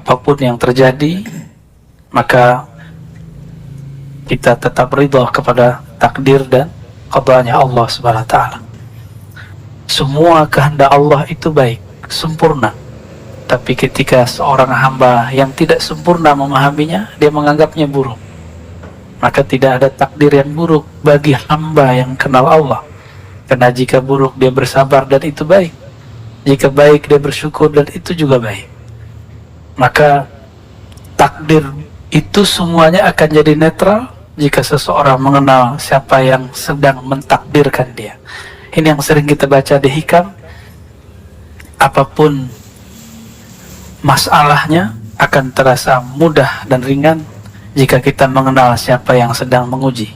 apapun yang terjadi, maka kita tetap ridha kepada takdir dan qadanya Allah Subhanahu wa taala. Semua kehendak Allah itu baik, sempurna. Tapi ketika seorang hamba yang tidak sempurna memahaminya, dia menganggapnya buruk. Maka tidak ada takdir yang buruk bagi hamba yang kenal Allah. Karena jika buruk dia bersabar dan itu baik. Jika baik dia bersyukur dan itu juga baik. Maka takdir itu semuanya akan jadi netral jika seseorang mengenal siapa yang sedang mentakdirkan dia. Ini yang sering kita baca di hikam. Apapun masalahnya akan terasa mudah dan ringan jika kita mengenal siapa yang sedang menguji.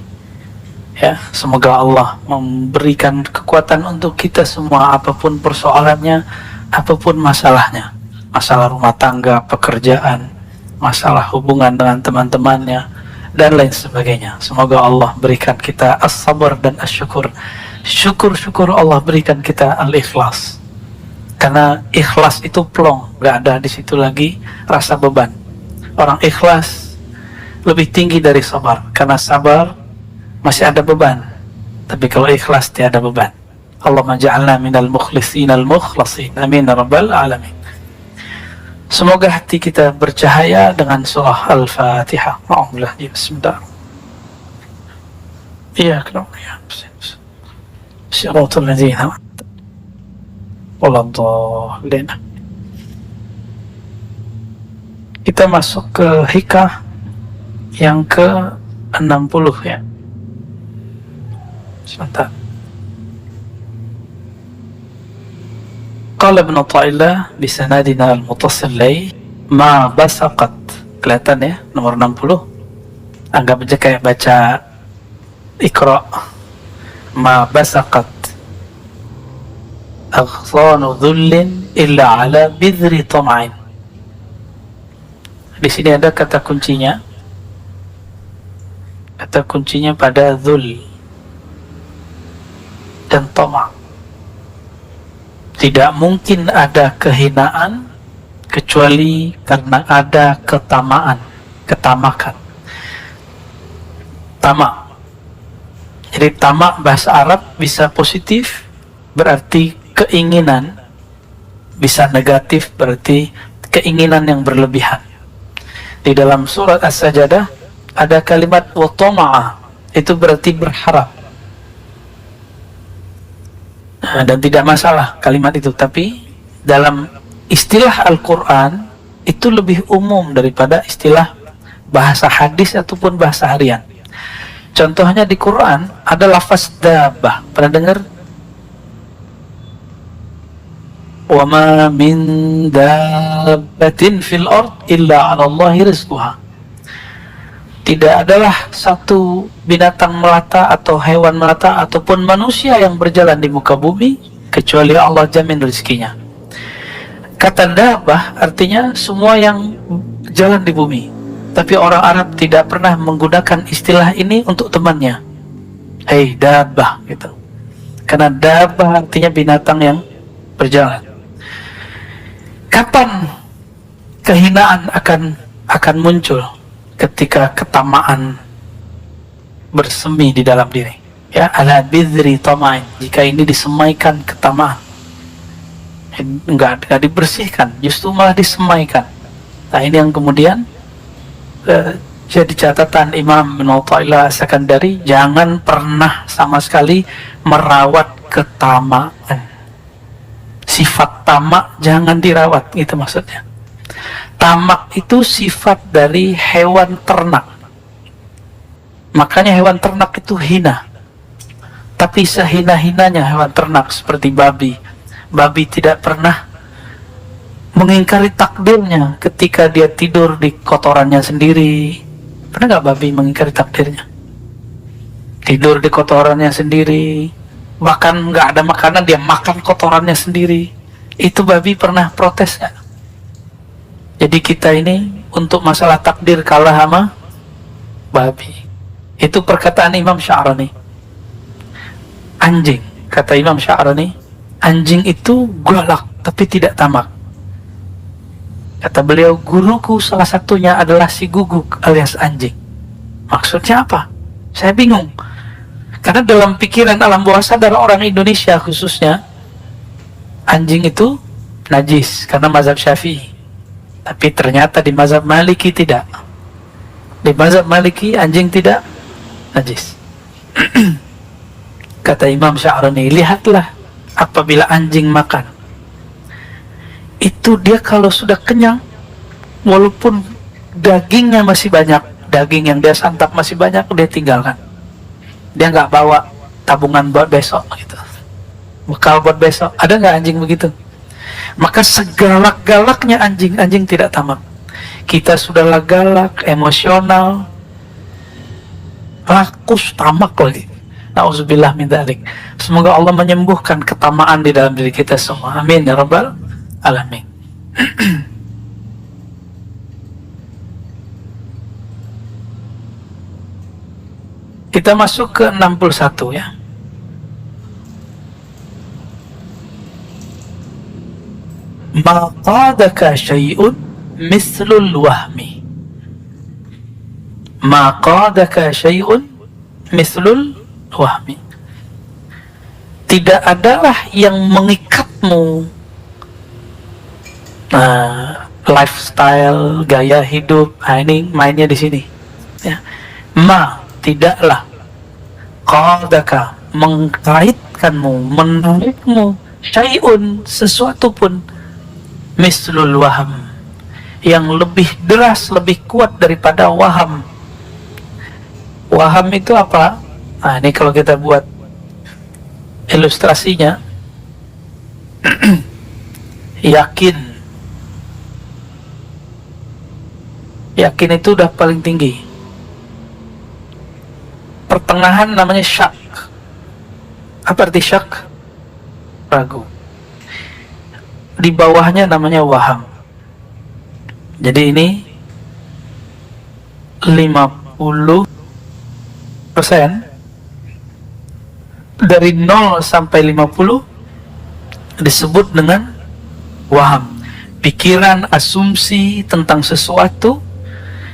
Ya, semoga Allah memberikan kekuatan untuk kita semua, apapun persoalannya, apapun masalahnya, masalah rumah tangga, pekerjaan, masalah hubungan dengan teman-temannya, dan lain sebagainya. Semoga Allah berikan kita as-sabar dan as-syukur. Syukur-syukur Allah berikan kita al-ikhlas. Karena ikhlas itu plong, nggak ada di situ lagi rasa beban. Orang ikhlas lebih tinggi dari sabar, karena sabar masih ada beban. Tapi kalau ikhlas tiada beban. Allahumma ja'alna minal mukhlisin al-mukhlasin. Amin ya rabbal alamin. Semoga hati kita bercahaya dengan surah Al-Fatihah. Alhamdulillah. Bismillah. Iya, kenapa ya? Syaratul ladzina waladhdallin. Kita masuk ke hikah yang ke-60 ya. Sebentar. Qala Ibn Athaillah bisanadina al-muttasil ma basaqat. Kelihatan ya, nomor 60. Anggap aja kayak baca Iqra. Ma basaqat aghsanu dhullin illa ala bidhri tam'in. Di sini ada kata kuncinya. Kata kuncinya pada dhul dan tama'. Tidak mungkin ada kehinaan kecuali karena ada ketamaan, ketamakan. Tamak. Jadi tamak bahasa Arab bisa positif, berarti keinginan, bisa negatif, berarti keinginan yang berlebihan. Di dalam surat As-Sajdah ada kalimat wa tama'a, itu berarti berharap. Dan tidak masalah kalimat itu, tapi dalam istilah Al-Quran itu lebih umum daripada istilah bahasa hadis ataupun bahasa harian. Contohnya di Quran ada lafaz dabbah, pernah dengar? Wa ma min dabbatin fil ard illa 'ala Allahi rizquha. Tidak adalah satu binatang melata atau hewan melata ataupun manusia yang berjalan di muka bumi kecuali Allah jamin rezekinya. Kata dabbah artinya semua yang jalan di bumi. Tapi orang Arab tidak pernah menggunakan istilah ini untuk temannya. Hei dabbah gitu. Karena dabbah artinya binatang yang berjalan. Kapan kehinaan akan muncul? Ketika ketamaan bersemi di dalam diri. Ya, ala bidhri tama'in. Jika ini disemaikan ketamaan. Enggak dibersihkan, justru malah disemaikan. Nah, ini yang kemudian jadi catatan Imam Ibn Athaillah As-Sakandari, jangan pernah sama sekali merawat ketamaan. Sifat tamak jangan dirawat, gitu maksudnya. Tamak itu sifat dari hewan ternak. Makanya hewan ternak itu hina. Tapi sehina-hinanya hewan ternak seperti babi. Babi tidak pernah mengingkari takdirnya ketika dia tidur di kotorannya sendiri. Pernah nggak babi mengingkari takdirnya? Tidur di kotorannya sendiri, bahkan nggak ada makanan dia makan kotorannya sendiri. Itu babi pernah protes nggak? Jadi kita ini untuk masalah takdir kalah sama babi. Itu perkataan Imam Sya'rani. Anjing, kata Imam Sya'rani, anjing itu galak tapi tidak tamak. Kata beliau, guruku salah satunya adalah si guguk alias anjing. Maksudnya apa? Saya bingung. Karena dalam pikiran alam bawah sadar orang Indonesia khususnya, anjing itu najis karena mazhab Syafi'i. Tapi ternyata di mazhab Maliki tidak. Di mazhab Maliki anjing tidak najis. Kata Imam Sya'rani, lihatlah apabila anjing makan, itu dia kalau sudah kenyang, walaupun dagingnya masih banyak, daging yang dia santap masih banyak, dia tinggalkan. Dia nggak bawa tabungan buat besok gitu, bekal buat besok. Ada nggak anjing begitu? Maka segalak-galaknya anjing, anjing tidak tamak. Kita sudahlah galak, emosional, rakus, tamak lagi. Nauzubillah min dzalik. Semoga Allah menyembuhkan ketamaan di dalam diri kita semua. Amin ya rabbal alamin. Kita masuk ke 61 ya. Ma qadaka syai'un mislul wahmi. Ma qadaka syai'un mislul wahmi. Tidak adalah yang mengikatmu, lifestyle, gaya hidup. Ini mainnya di sini ya. Ma, tidaklah, qadaka, mengkaitkanmu, menarikmu, syai'un, sesuatu pun, mislul waham, yang lebih deras, lebih kuat daripada waham. Waham itu apa? Nah, ini kalau kita buat ilustrasinya, yakin. Yakin itu udah paling tinggi. Pertengahan namanya syak. Apa arti syak? Ragu. Di bawahnya namanya waham. Jadi ini 50% dari 0 sampai 50 disebut dengan waham. Pikiran, asumsi tentang sesuatu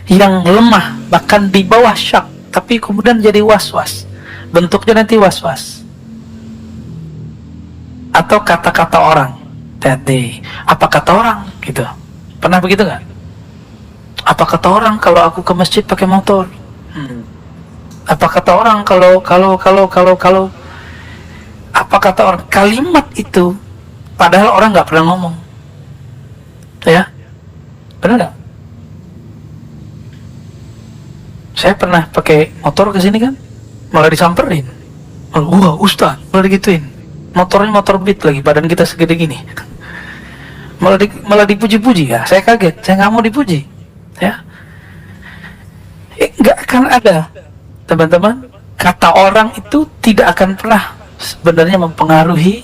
yang lemah, bahkan di bawah syak, tapi kemudian jadi was-was. Bentuknya nanti was-was. Atau kata-kata orang. Tadi, apa kata orang? Gitu. Pernah begitu nggak? Apa kata orang kalau aku ke masjid pakai motor? Apa kata orang kalau apa kata orang? Kalimat itu padahal orang nggak pernah ngomong. Ya? Benar nggak? Saya pernah pakai motor ke sini kan, malah disamperin. Wah, Ustaz, malah digituin. Motornya motor Beat lagi, badan kita segede gini. Malah dipuji-puji ya. Saya kaget, saya nggak mau dipuji. Ya. Nggak akan ada, teman-teman. Kata orang itu tidak akan pernah sebenarnya mempengaruhi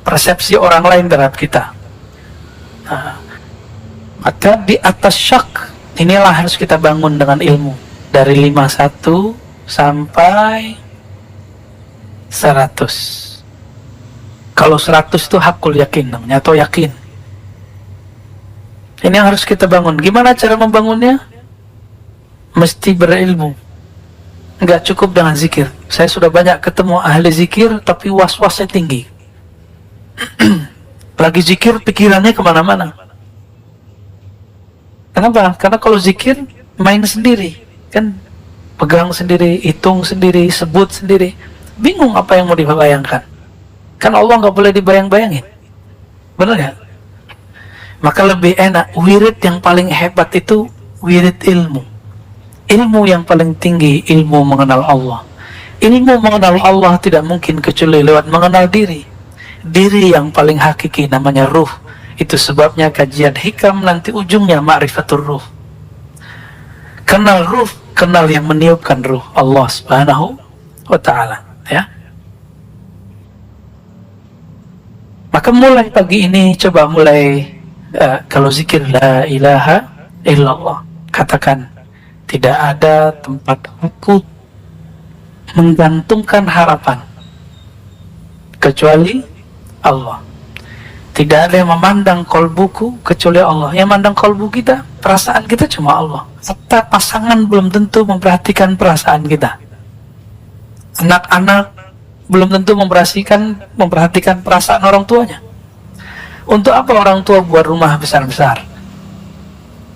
persepsi orang lain terhadap kita. Nah, maka di atas syak inilah harus kita bangun dengan ilmu. Dari 51 sampai 100. Kalau 100 itu hakul yakin namanya, atau yakin. Ini yang harus kita bangun. Gimana cara membangunnya? Mesti berilmu. Enggak cukup dengan zikir. Saya sudah banyak ketemu ahli zikir, tapi was-wasnya tinggi. Lagi zikir, pikirannya kemana-mana. Kenapa? Karena kalau zikir, main sendiri. Kan pegang sendiri, hitung sendiri, sebut sendiri. Bingung apa yang mau dibayangkan. Kan Allah nggak boleh dibayang-bayangin. Benar nggak? Maka lebih enak, wirid yang paling hebat itu wirid ilmu. Ilmu yang paling tinggi, ilmu mengenal Allah. Ilmu mengenal Allah tidak mungkin kecuali lewat mengenal diri. Diri yang paling hakiki namanya ruh. Itu sebabnya kajian hikam nanti ujungnya ma'rifatul ruh. Kenal ruh, kenal yang meniupkan ruh, Allah Subhanahu wa ta'ala, ya. Maka mulai pagi ini coba mulai kalau zikir la ilaha illallah, katakan tidak ada tempat aku menggantungkan harapan kecuali Allah. Tidak ada yang memandang kolbuku kecuali Allah. Yang memandang kolbu kita, perasaan kita cuma Allah. Serta pasangan belum tentu memperhatikan perasaan kita. Anak-anak belum tentu memperhatikan perasaan orang tuanya. Untuk apa orang tua buat rumah besar-besar?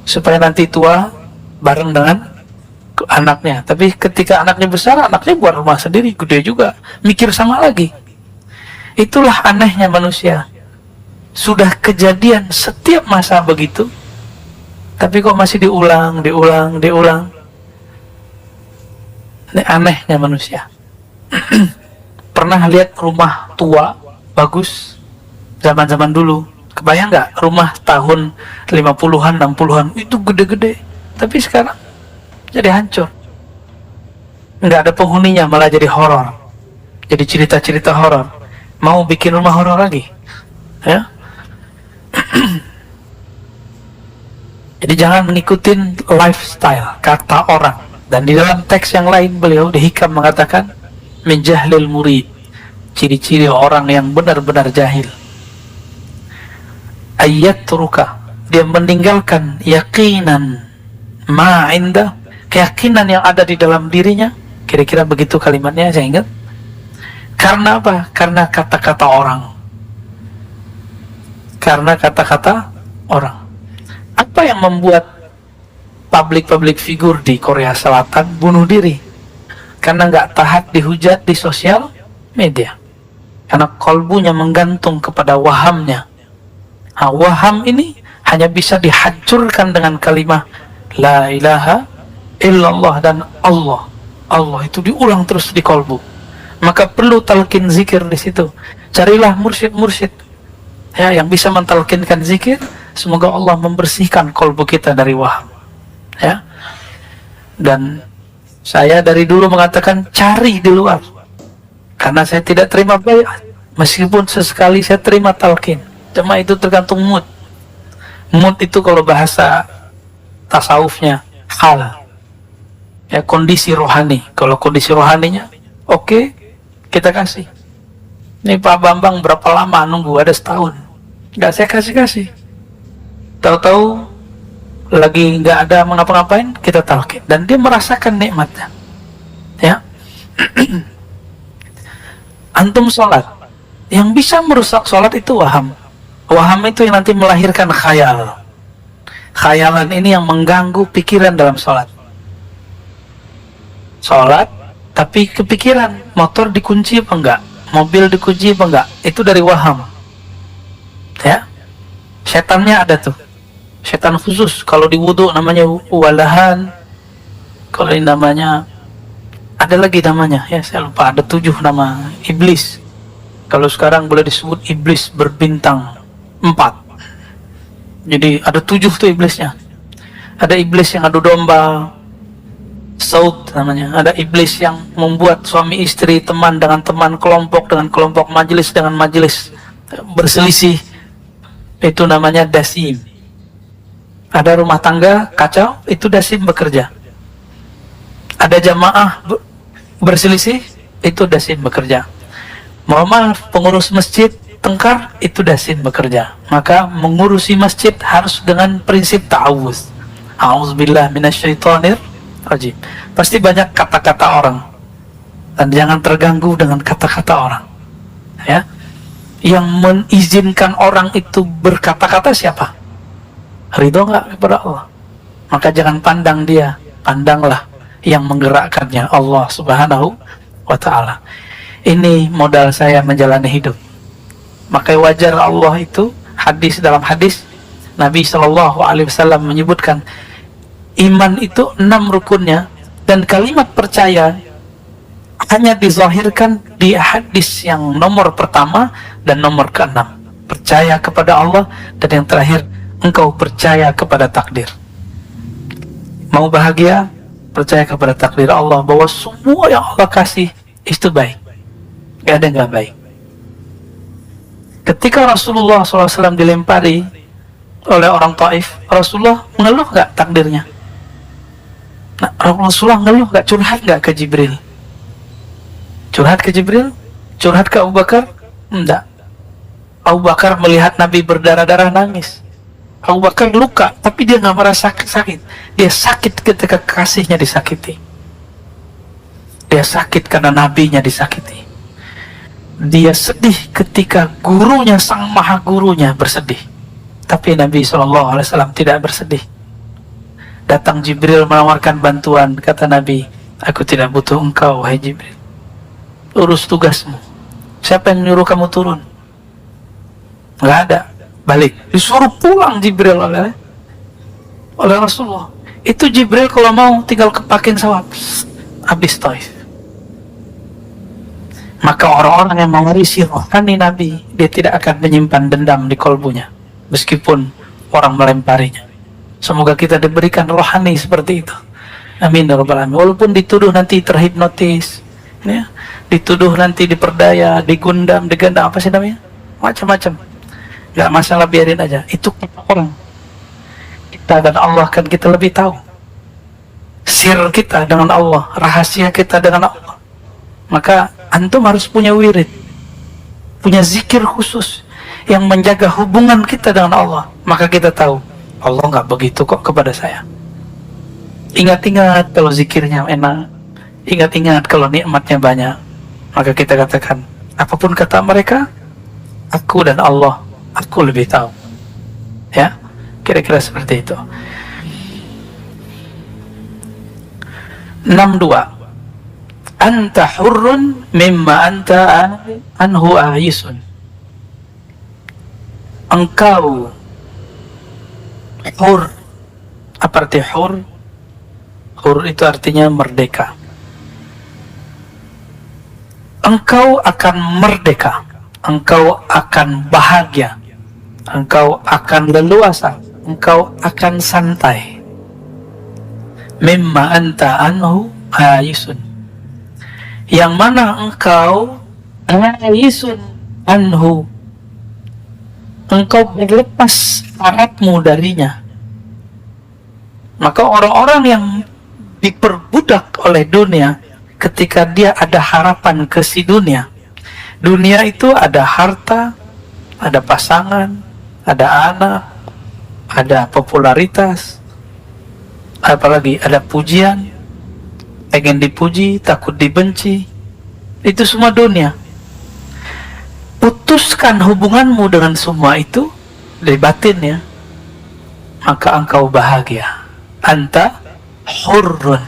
Supaya nanti tua bareng dengan anaknya. Tapi ketika anaknya besar, anaknya buat rumah sendiri, gede juga, mikir sama lagi. Itulah anehnya manusia. Sudah kejadian setiap masa begitu, tapi kok masih diulang. Ini anehnya manusia. Pernah lihat rumah tua bagus zaman-zaman dulu? Kebayang nggak rumah tahun 50-an 60-an itu gede-gede, tapi sekarang jadi hancur, nggak ada penghuninya, malah jadi horor, jadi cerita-cerita horor. Mau bikin rumah horor lagi, ya? Jadi jangan mengikuti lifestyle kata orang. Dan di dalam teks yang lain beliau di Hikam mengatakan, min jahlil murid, ciri-ciri orang yang benar-benar jahil, ayat turuka, dia meninggalkan yakinan ma inda, keyakinan yang ada di dalam dirinya. Kira-kira begitu kalimatnya, saya ingat. Karena apa? Karena kata-kata orang. Karena kata-kata orang. Apa yang membuat public figure di Korea Selatan bunuh diri? Karena nggak tahan dihujat di sosial media. Karena kolbunya menggantung kepada wahamnya. Nah, waham ini hanya bisa dihancurkan dengan kalimat la ilaha illallah dan Allah. Allah itu diulang terus di kolbu. Maka perlu talqin zikir di situ. Carilah mursyid-mursyid, ya, yang bisa mentalkinkan zikir. Semoga Allah membersihkan kolbu kita dari waham, ya. Dan saya dari dulu mengatakan cari di luar, karena saya tidak terima baiat, meskipun sesekali saya terima talqin. Cuma itu tergantung mood. Mood itu kalau bahasa tasawufnya hal, ya, kondisi rohani. Kalau kondisi rohaninya oke, kita kasih. Ini Pak Bambang berapa lama nunggu? Ada setahun, nggak saya kasih. Tahu-tahu lagi nggak ada mengapa-ngapain, kita talqin dan dia merasakan nikmatnya, ya. Antum sholat, yang bisa merusak sholat itu waham. Waham itu yang nanti melahirkan khayal. Khayalan ini yang mengganggu pikiran dalam sholat. Sholat tapi kepikiran, motor dikunci apa enggak, mobil dikunci apa enggak, itu dari waham, ya. Setannya ada tuh, setan khusus. Kalau di wudhu namanya walahan, kalau ini namanya ada lagi namanya, ya saya lupa, ada 7 nama iblis. Kalau sekarang boleh disebut iblis berbintang 4. Jadi ada 7 tuh iblisnya. Ada iblis yang adu domba, saud namanya. Ada iblis yang membuat suami istri, teman dengan teman, kelompok dengan kelompok, majelis dengan majelis berselisih, itu namanya dasim. Ada rumah tangga kacau, itu dasim bekerja. Ada jamaah berselisih, itu dasim bekerja. Maaf, pengurus masjid tengkar, itu dasim bekerja. Maka mengurusi masjid harus dengan prinsip ta'awuz. A'udzubillah minasyaitonir rajim. Pasti banyak kata-kata orang, dan jangan terganggu dengan kata-kata orang, ya. Yang mengizinkan orang itu berkata-kata siapa? Ridho nggak kepada Allah? Maka jangan pandang dia, pandanglah yang menggerakkannya, Allah Subhanahu wa ta'ala. Ini modal saya menjalani hidup. Maka wajar Allah itu, dalam hadis Nabi SAW menyebutkan iman itu 6 rukunnya, dan kalimat percaya hanya dizahirkan di hadis yang nomor pertama dan nomor ke-6. Percaya kepada Allah, dan yang terakhir, engkau percaya kepada takdir. Mau bahagia, percaya kepada takdir Allah, bahwa semua yang Allah kasih itu baik, gak ada yang gak baik. Ketika Rasulullah SAW dilempari oleh orang Taif, Rasulullah mengeluh gak takdirnya? Nah, Rasulullah ngeluh gak, curhat gak ke Jibril? Curhat ke Jibril? Curhat ke Abu Bakar? Enggak. Abu Bakar melihat Nabi berdarah-darah nangis. Abu Bakar luka, tapi dia nggak merasa sakit. Dia sakit ketika kasihnya disakiti. Dia sakit karena nabinya disakiti. Dia sedih ketika gurunya, sang maha gurunya bersedih. Tapi Nabi SAW tidak bersedih. Datang Jibril menawarkan bantuan. Kata Nabi, aku tidak butuh engkau, wahai Jibril. Urus tugasmu. Siapa yang nyuruh kamu turun? Nggak ada. Balik. Disuruh pulang Jibril oleh Rasulullah. Itu Jibril kalau mau tinggal kepakin sawab. Habis Taif. Maka orang-orang yang mewarisi rohani Nabi, dia tidak akan menyimpan dendam di kolbunya, meskipun orang melemparinya. Semoga kita diberikan rohani seperti itu. Amin ya rabbal alamin. Walaupun dituduh nanti terhipnotis, ya, dituduh nanti diperdaya, digundam, digandam, apa sih namanya? Macam-macam. Gak masalah, biarin aja. Itu orang. Kita dan Allah kan kita lebih tahu. Sir kita dengan Allah, rahasia kita dengan Allah. Maka antum harus punya wirid, punya zikir khusus yang menjaga hubungan kita dengan Allah. Maka kita tahu Allah nggak begitu kok kepada saya. Ingat-ingat kalau zikirnya enak, ingat-ingat kalau nikmatnya banyak. Maka kita katakan, apapun kata mereka, aku dan Allah, aku lebih tahu. Ya, kira-kira seperti itu. 62. Anta hurrun mimma anta anhu ayisun. Engkau hur. Apa arti hur? Hur itu artinya merdeka. Engkau akan merdeka. Engkau akan bahagia. Engkau akan leluasa. Engkau akan santai. Mimma anta anhu ayisun. Yang mana engkau ayisun anhu, engkau berlepas harapmu darinya. Maka orang-orang yang diperbudak oleh dunia, ketika dia ada harapan ke si dunia, dunia itu ada harta, ada pasangan, ada anak, ada popularitas, apalagi ada pujian, pengen dipuji, takut dibenci. Itu semua dunia. Putuskan hubunganmu dengan semua itu dari batinnya, maka engkau bahagia. Anta hurrun.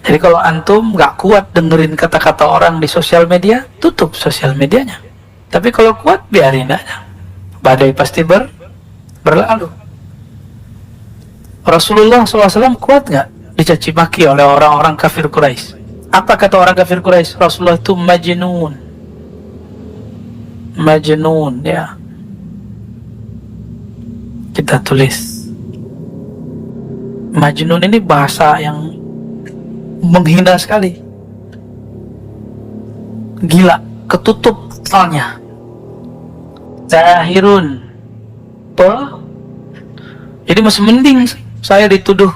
Jadi kalau antum gak kuat dengerin kata-kata orang di sosial media, tutup sosial medianya. Tapi kalau kuat, biarin aja. Badai pasti berlalu. Rasulullah SAW kuat nggak dicaci maki oleh orang-orang kafir Quraisy? Apa kata orang kafir Quraisy? Rasulullah itu majnun. Majnun, ya. Kita tulis. Majnun ini bahasa yang menghina sekali. Gila, ketutup soalnya. Zahirun. Jadi masih mending saya dituduh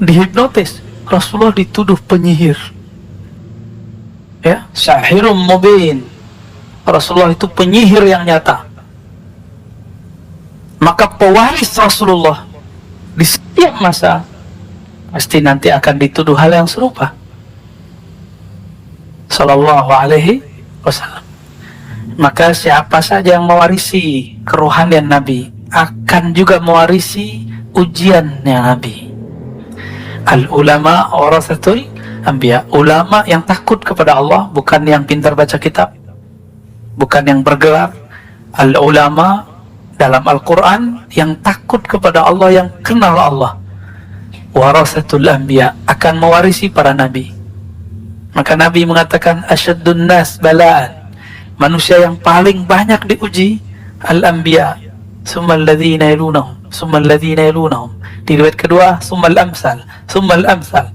dihipnotis, Rasulullah dituduh penyihir. Ya, sahirum mubin. Rasulullah itu penyihir yang nyata. Maka pewaris Rasulullah di setiap masa pasti nanti akan dituduh hal yang serupa. Sallallahu alaihi wasallam. Maka siapa saja yang mewarisi kerohanian Nabi akan juga mewarisi ujiannya Nabi. Al-ulama warasatul anbiya. Ulama yang takut kepada Allah, bukan yang pintar baca kitab, bukan yang bergelar. Al-ulama dalam Al-Quran yang takut kepada Allah, yang kenal Allah. Warasatul anbiya, akan mewarisi para nabi. Maka Nabi mengatakan, asyaddun nas bala'an, manusia yang paling banyak diuji al-anbiya, summal ladzina yalunahum, summal ladzina yalunahum. Di riwayat kedua, summal amsal, summal amsal.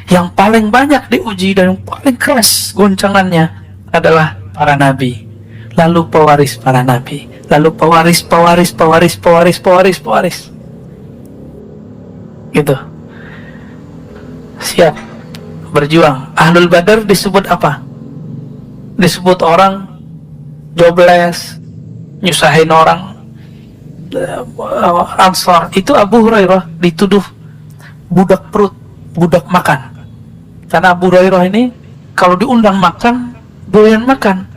Yang paling banyak diuji dan yang paling keras goncangannya adalah para nabi, lalu pewaris para nabi, lalu pewaris gitu. Siap berjuang. Ahlul Badar disebut apa? disebut orang jobless, nyusahin orang. Ansor itu Abu Hurairah dituduh budak perut, budak makan. Karena Abu Hurairah ini kalau diundang makan, doyan makan.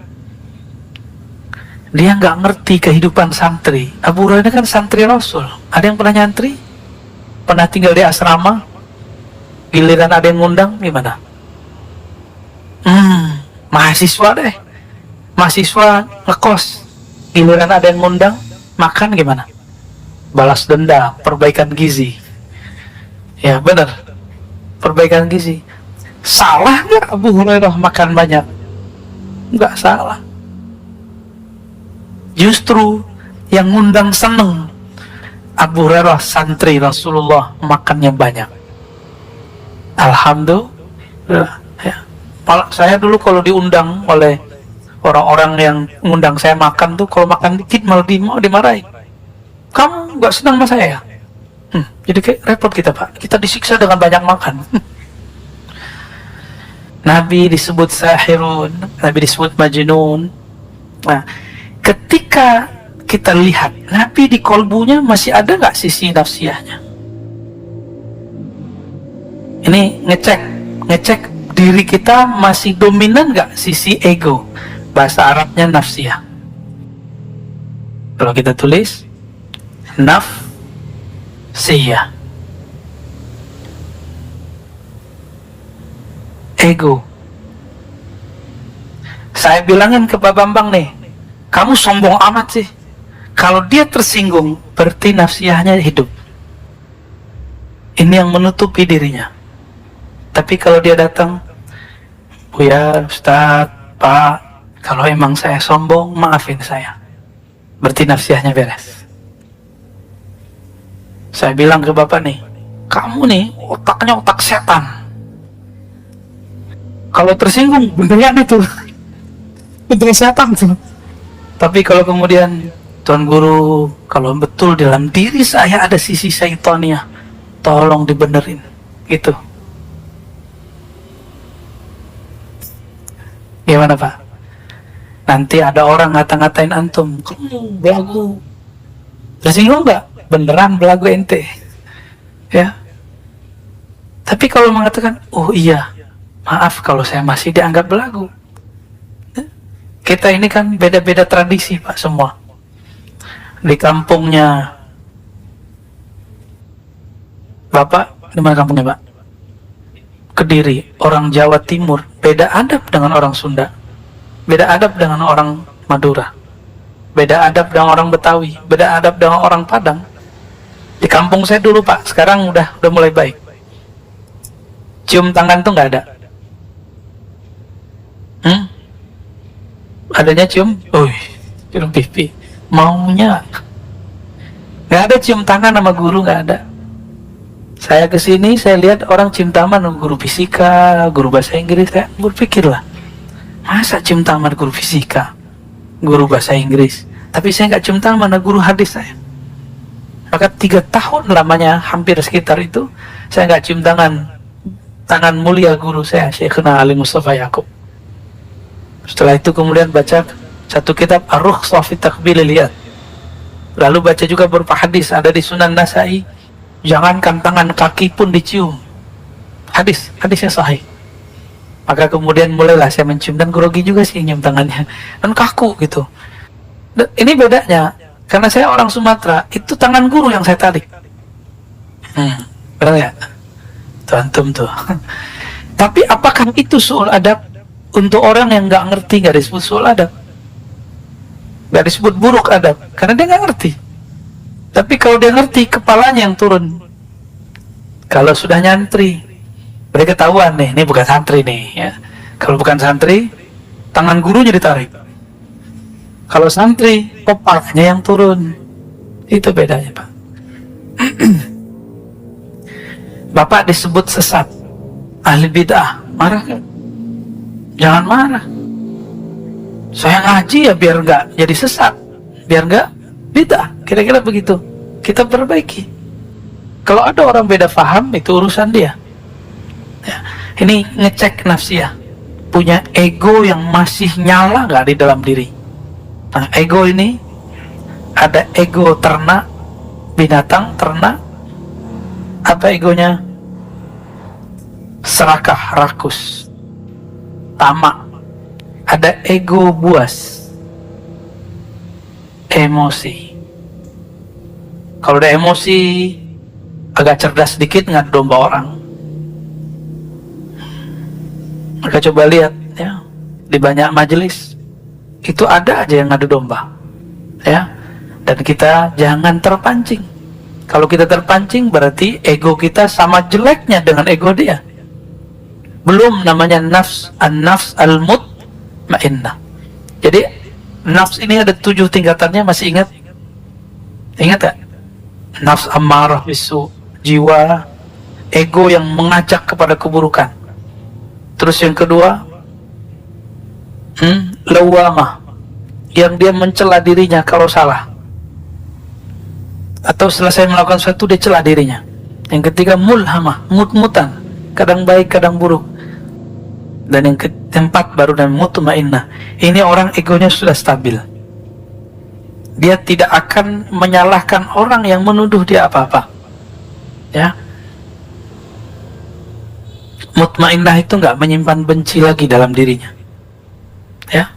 Dia nggak ngerti kehidupan santri. Abu Hurairah kan santri Rasul. Ada yang pernah nyantri? Pernah tinggal di asrama? Giliran ada yang ngundang, gimana? Mahasiswa deh. Mahasiswa ngekos. Giliran ada yang ngundang, makan gimana? Balas dendam, perbaikan gizi. Ya benar, perbaikan gizi. Salah nggak Abu Hurairah makan banyak? Nggak salah. Justru yang ngundang seneng. Abu Hurairah santri Rasulullah makannya banyak. Alhamdulillah. Ya. Saya dulu kalau diundang oleh orang-orang yang ngundang saya makan tuh, kalau makan dikit malah dimarahin. Kamu nggak senang sama saya ya? Jadi kayak repot kita, Pak. Kita disiksa dengan banyak makan. Nabi disebut sahirun, Nabi disebut majnun. Nah, ketika kita lihat Nabi di kolbunya masih ada nggak sisi nafsiyahnya? Ini ngecek diri kita masih dominan nggak sisi ego? Bahasa Arabnya nafsiyah. Kalau kita tulis nafsiyah, ego. Saya bilangin ke Pak Bambang nih, kamu sombong amat sih. Kalau dia tersinggung, berarti nafsiyahnya hidup. Ini yang menutupi dirinya. Tapi kalau dia datang, Buya, Ustadz, Pak, kalau emang saya sombong, maafin saya. Berarti nafsiyahnya beres. Saya bilang ke Bapak nih, kamu nih otaknya otak setan. Kalau tersinggung, beneran itu. Beneran setan tuh. Tapi kalau kemudian, Tuan Guru, kalau betul dalam diri saya ada sisi syaitannya, tolong dibenerin. Gitu. Gimana Pak? Nanti ada orang ngata-ngatain antum, kamu belagu. Tersinggung nggak? Beneran belagu ente. Ya. Tapi kalau mengatakan, oh iya, maaf kalau saya masih dianggap belagu. Kita ini kan beda-beda tradisi Pak semua. Di kampungnya Bapak, di mana kampungnya Pak? Kediri, orang Jawa Timur, beda adab dengan orang Sunda, beda adab dengan orang Madura, beda adab dengan orang Betawi, beda adab dengan orang Padang. Di kampung saya dulu Pak, sekarang udah mulai baik. Cium tangan tuh nggak ada. Adanya cium, cium pipi. Maunya nggak ada cium tangan sama guru, nggak ada. Saya kesini, saya lihat orang cium tangan guru fisika, guru bahasa Inggris. Saya berpikirlah, masa cium tangan guru fisika, guru bahasa Inggris, tapi saya nggak cium tangan mana guru hadis saya. Maka 3 tahun lamanya, hampir sekitar itu, saya nggak cium tangan mulia guru saya, Syekhna Ali Mustafa Yaakob. Setelah itu kemudian baca satu kitab Ar-Rukhsah fi Taqbilil Yad. Lalu baca juga beberapa hadis ada di Sunan Nasai. Jangankan tangan, kaki pun dicium. Hadisnya sahih. Maka kemudian mulailah saya mencium, dan grogi juga sih nyium tangannya, dan kaku gitu. Dan ini bedanya, karena saya orang Sumatera, itu tangan guru yang saya tarik. Benar ya? Tuh antum tuh. Tapi apakah itu su'ul adab? Untuk orang yang nggak ngerti, nggak disebut su'ul adab, nggak disebut buruk adab, karena dia nggak ngerti. Tapi kalau dia ngerti, kepalanya yang turun. Kalau sudah nyantri, mereka ketahuan nih, ini bukan santri nih ya. Kalau bukan santri, tangan gurunya ditarik. Kalau santri, kepalanya yang turun. Itu bedanya Pak. Bapak disebut sesat, ahli bid'ah, marah kan? Jangan marah. Saya ngaji ya biar nggak jadi sesat, biar nggak bid'ah, kira-kira begitu. Kita perbaiki. Kalau ada orang beda paham, itu urusan dia ya. Ini ngecek nafsiyah. punya ego yang masih nyala nggak di dalam diri? Nah, ego ini ada ego ternak, binatang ternak. Apa egonya? Serakah, rakus, tamak. Ada ego buas, emosi. Kalau ada emosi, agak cerdas sedikit ngadu domba orang. Maka coba lihat ya, di banyak majelis itu ada aja yang ngadu domba, ya. Dan kita jangan terpancing. Kalau kita terpancing berarti ego kita sama jeleknya dengan ego dia. Belum namanya nafs, an-nafs al-mutmainnah. Jadi nafs ini ada 7 tingkatannya, masih ingat? Ingat gak? Nafs ammarah bisu, jiwa ego yang mengajak kepada keburukan. Terus yang kedua, lawamah, yang dia mencela dirinya kalau salah, atau selesai melakukan sesuatu dia cela dirinya. Yang ketiga, mulhamah, mut-mutan, kadang baik kadang buruk. Dan yang keempat baru dan mutmainnah, ini orang egonya sudah stabil, dia tidak akan menyalahkan orang yang menuduh dia apa-apa, ya. Mutmainnah itu nggak menyimpan benci lagi dalam dirinya, ya.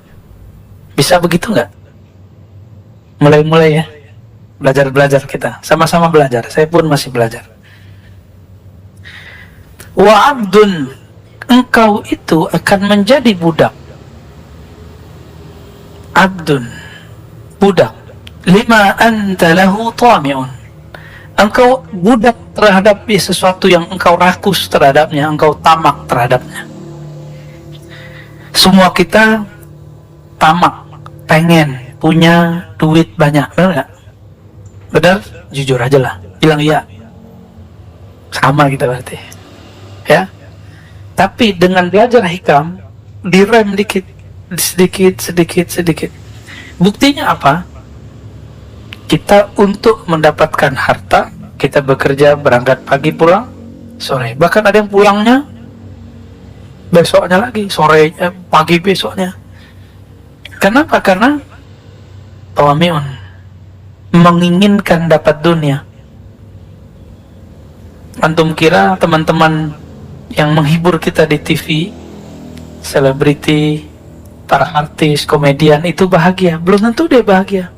Bisa begitu nggak? Mulai-mulai ya, belajar kita, sama-sama belajar. Saya pun masih belajar. Wa abdun, engkau itu akan menjadi budak. Abdun, budak. Lima anta lahu tami'un, engkau budak terhadap sesuatu yang engkau rakus terhadapnya, engkau tamak terhadapnya. Semua kita tamak, pengen punya duit banyak, benar nggak? Benar? Jujur aja lah, bilang iya. Sama kita berarti, ya. Tapi dengan belajar hikam, direm dikit, sedikit. Buktinya apa? Kita untuk mendapatkan harta, kita bekerja, berangkat pagi, pulang sore. Bahkan ada yang pulangnya besoknya lagi, sore, pagi besoknya. Kenapa? Karena tawami'un, menginginkan dapat dunia. Antum kira teman-teman yang menghibur kita di TV, selebriti, para artis, komedian itu bahagia? Belum tentu dia bahagia.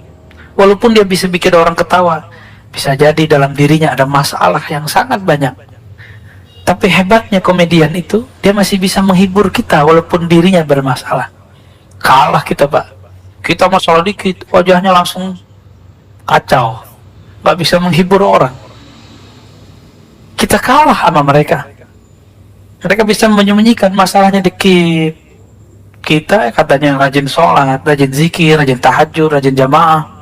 Walaupun dia bisa bikin orang ketawa, bisa jadi dalam dirinya ada masalah yang sangat banyak. Tapi hebatnya komedian itu, dia masih bisa menghibur kita walaupun dirinya bermasalah. Kalah kita, Pak. Kita masalah dikit, wajahnya langsung kacau, gak bisa menghibur orang. Kita kalah sama mereka. Mereka bisa menyembunyikan masalahnya dikit. Kita katanya rajin sholat, rajin zikir, rajin tahajud, rajin jamaah.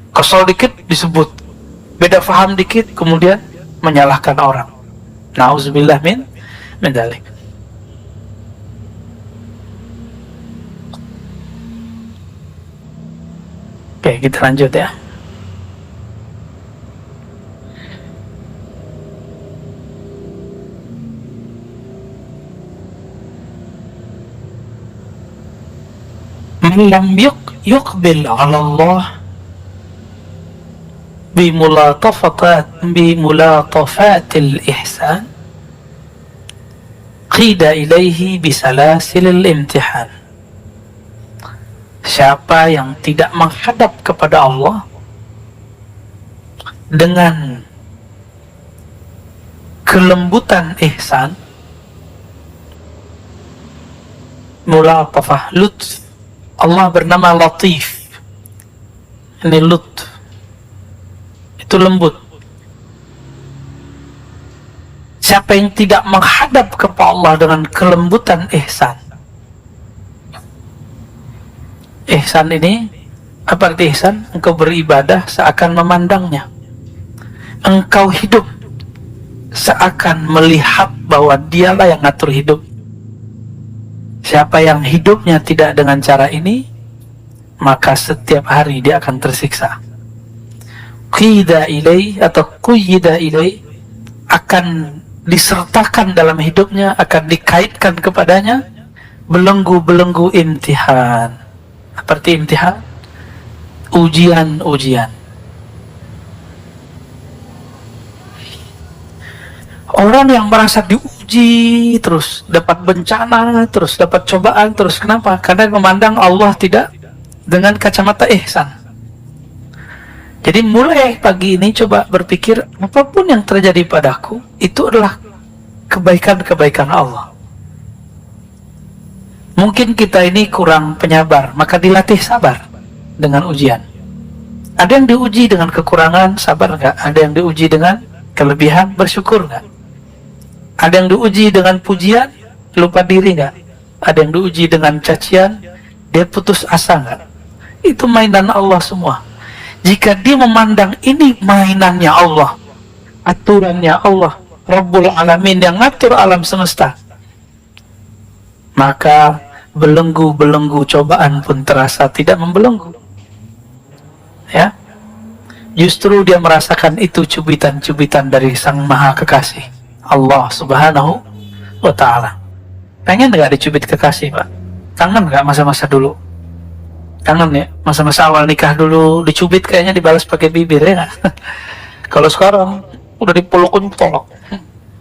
Kesel dikit disebut, beda faham dikit kemudian menyalahkan orang. Nauzubillah min dzalik. Oke, kita lanjut ya. Man lam yuqbil 'ala Allah bimulatafatil ihsan qida ilaihi bisalasilil imtihan. Siapa yang tidak menghadap kepada Allah dengan kelembutan ihsan, mulatafah, lutf. Allah bernama Latif, ini lutf, itu lembut. Siapa yang tidak menghadap kepada Allah dengan kelembutan ihsan. Ihsan ini, apa arti ihsan? Engkau beribadah seakan memandangnya. Engkau hidup seakan melihat bahwa dialah yang ngatur hidup. Siapa yang hidupnya tidak dengan cara ini, maka setiap hari dia akan tersiksa. Qida ilai atau quyida ilai, akan disertakan dalam hidupnya, akan dikaitkan kepadanya belenggu-belenggu imtihan. Seperti imtihan, ujian-ujian. Orang yang merasa diuji terus, dapat bencana terus, dapat cobaan terus. Kenapa? Karena memandang Allah tidak dengan kacamata ihsan. Jadi mulai pagi ini coba berpikir, apapun yang terjadi padaku itu adalah kebaikan-kebaikan Allah. Mungkin kita ini kurang penyabar, maka dilatih sabar dengan ujian. Ada yang diuji dengan kekurangan, sabar nggak? Ada yang diuji dengan kelebihan, bersyukur nggak? Ada yang diuji dengan pujian, lupa diri nggak? Ada yang diuji dengan cacian, dia putus asa nggak? Itu mainan Allah semua. Jika dia memandang ini mainannya Allah, aturannya Allah, Rabbul Alamin yang ngatur alam semesta, maka belenggu-belenggu cobaan pun terasa tidak membelenggu. Ya, justru dia merasakan itu cubitan-cubitan dari Sang Maha Kekasih, Allah Subhanahu wa Ta'ala. Pengen nggak dicubit kekasih, Pak? Kangen nggak masa-masa dulu? Kangen ya, masa-masa awal nikah dulu dicubit kayaknya dibalas pakai bibir ya nggak? Kalau sekarang udah dipeluk tolak,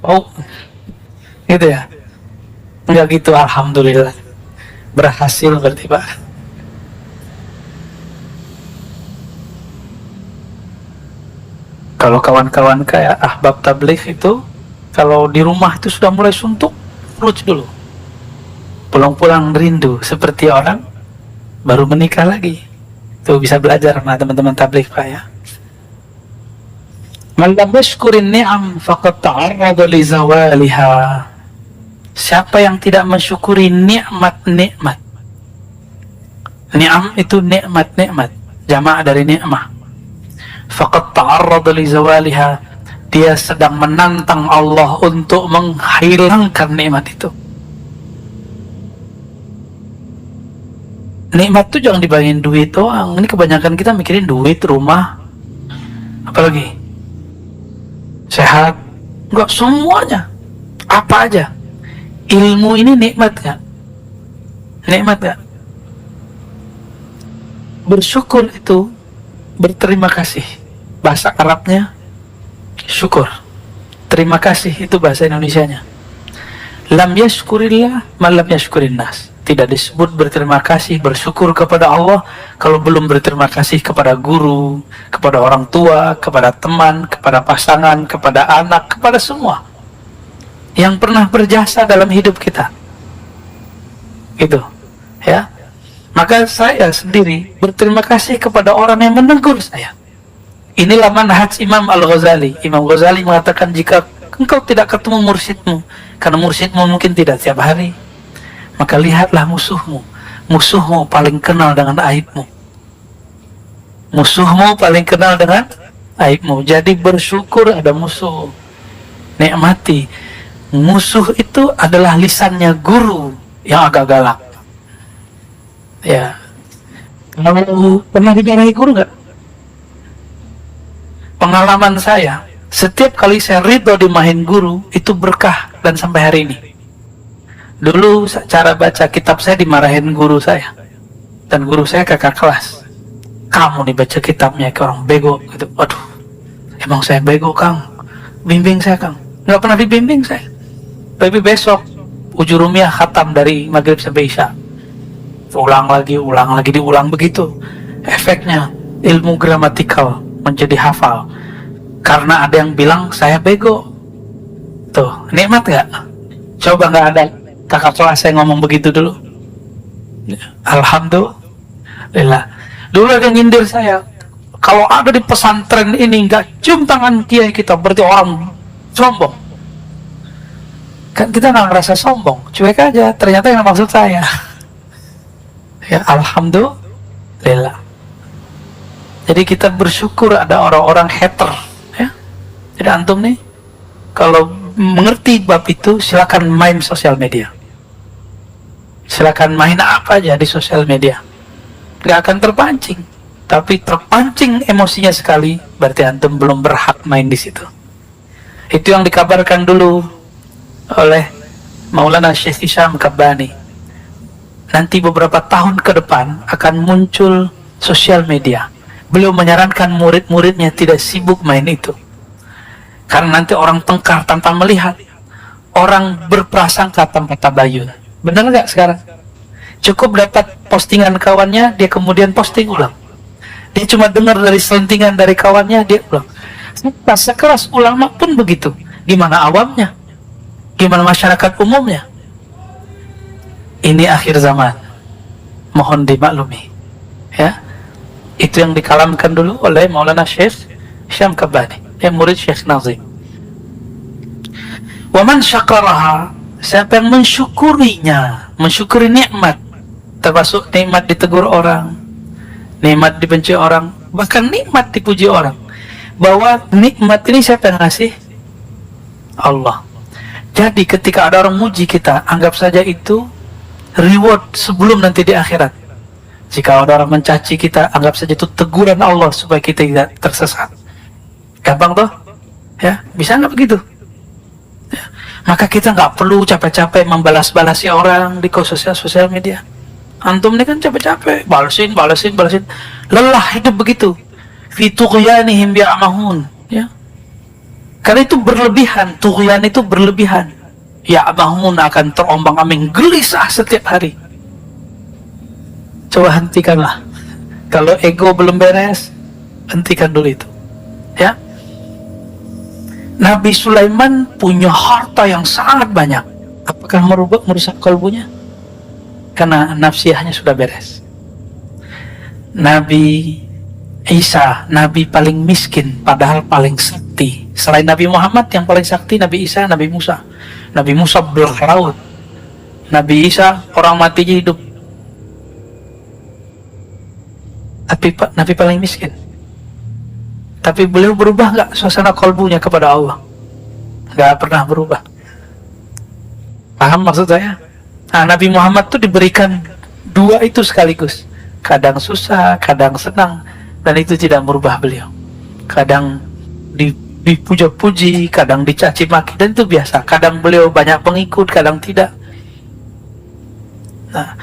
oh, gitu ya? Enggak gitu, alhamdulillah. Berhasil berarti, Pak. Kalau kawan-kawan kayak ahbab tabligh itu, kalau di rumah itu sudah mulai suntuk, perut dulu. Pulang-pulang rindu seperti orang baru menikah lagi. Itu bisa belajar sama teman-teman tabligh, Pak ya. Man lam yashkurin ni'am faqad ta'arrada li zawaliha. Siapa yang tidak mensyukuri nikmat-nikmat. Ni'am itu nikmat-nikmat, jamaah dari ni'mah. Faqad ta'arrada li zawaliha. Dia sedang menantang Allah untuk menghilangkan nikmat itu. Nikmat itu jangan dibayangin duit doang. Ini kebanyakan kita mikirin duit, rumah, apalagi sehat. Enggak, semuanya. Apa aja. Ilmu ini nikmat gak? Nikmat gak? Bersyukur itu berterima kasih. Bahasa Arabnya syukur. Terima kasih itu bahasa Indonesianya. Lam yashkurillah ma lam yashkurin nas. Tidak disebut berterima kasih, bersyukur kepada Allah kalau belum berterima kasih kepada guru, kepada orang tua, kepada teman, kepada pasangan, kepada anak, kepada semua yang pernah berjasa dalam hidup kita. Gitu, ya. Maka saya sendiri berterima kasih kepada orang yang menegur saya. Inilah manhaj Imam Al-Ghazali. Imam Ghazali mengatakan, jika engkau tidak ketemu mursyidmu, karena mursyidmu mungkin tidak tiap hari, maka lihatlah musuhmu. Musuhmu paling kenal dengan aibmu. Musuhmu paling kenal dengan aibmu. Jadi bersyukur ada musuh. Nikmati. Musuh itu adalah lisannya guru yang agak galak. Ya. Kalau pernah dimarahi guru nggak? Pengalaman saya, setiap kali saya ridho dimahin guru, itu berkah dan sampai hari ini. Dulu cara baca kitab saya dimarahin guru saya, dan guru saya kakak kelas. Kamu nih baca kitabnya kayak orang bego gitu. Waduh, emang saya bego, Kang? Bimbing saya, Kang. Nggak pernah dibimbing saya. Tapi besok ujurumiyah khatam dari maghrib sampai isya. Ulang lagi, diulang begitu. Efeknya ilmu gramatikal menjadi hafal. Karena ada yang bilang saya bego. Tuh, nikmat nggak? Coba nggak ada kakak kelas saya ngomong begitu dulu. Alhamdulillah. Dulu ada yang nyindir saya, kalau ada di pesantren ini nggak cium tangan kiai kita berarti orang sombong. Kan kita nggak ngerasa sombong, cuek aja. Ternyata yang maksud saya. Ya, alhamdulillah. Jadi kita bersyukur ada orang-orang hater. Ya, jadi antum nih kalau mengerti bab itu, silakan main sosial media. Silakan main apa aja di sosial media. Gak akan terpancing. Tapi terpancing emosinya sekali, berarti antum belum berhak main di situ. Itu yang dikabarkan dulu oleh Maulana Syekh Hisham Kabbani. nanti beberapa tahun ke depan akan muncul sosial media. Beliau menyarankan murid-muridnya tidak sibuk main itu, karena nanti orang tengkar tanpa melihat, orang berprasangka tanpa tabayun. Benar nggak sekarang? Cukup dapat postingan kawannya, dia kemudian posting ulang. Dia cuma dengar dari selentingan dari kawannya, dia ulang. Sekelas ulama pun begitu. Gimana awamnya? Gimana masyarakat umumnya? Ini akhir zaman. Mohon dimaklumi. Ya, itu yang dikalamkan dulu oleh Maulana Syekh Syam Kabani, yang murid Syekh Nazim. Waman syakaraha, siapa yang mensyukurinya, mensyukuri nikmat, termasuk nikmat ditegur orang, nikmat dibenci orang, bahkan nikmat dipuji orang. Bahwa nikmat ini siapa yang ngasih? Allah. Jadi ketika ada orang muji kita, anggap saja itu reward sebelum nanti di akhirat. Jika ada orang mencaci kita, anggap saja itu teguran Allah supaya kita tidak tersesat. Gampang toh? Ya, bisa nggak begitu? Ya. Maka kita nggak perlu capek-capek membalas-balasi orang di sosial media. Antum ini kan capek-capek, balesin. Lelah hidup begitu. Fi tughyanihim ya'mahun, ya. Karena itu berlebihan, tughyan itu berlebihan. Ya'mahun, akan terombang-ambing, gelisah setiap hari. Coba hentikanlah. Kalau ego belum beres, hentikan dulu itu. Ya. Nabi Sulaiman punya harta yang sangat banyak. Apakah merusak kalbunya? Karena nafsiyahnya sudah beres. Nabi Isa, Nabi paling miskin, padahal paling sakti. Selain Nabi Muhammad, yang paling sakti Nabi Isa, Nabi Musa. Nabi Musa belah laut. Nabi Isa, orang mati hidup. Tapi Nabi paling miskin. Tapi beliau berubah nggak suasana kalbunya kepada Allah? Nggak pernah berubah. Paham maksud saya? Nah, Nabi Muhammad tuh diberikan dua itu sekaligus. Kadang susah, kadang senang. Dan itu tidak merubah beliau. Kadang dipuja-puji, kadang dicaci maki, dan itu biasa. Kadang beliau banyak pengikut, kadang tidak. Nah,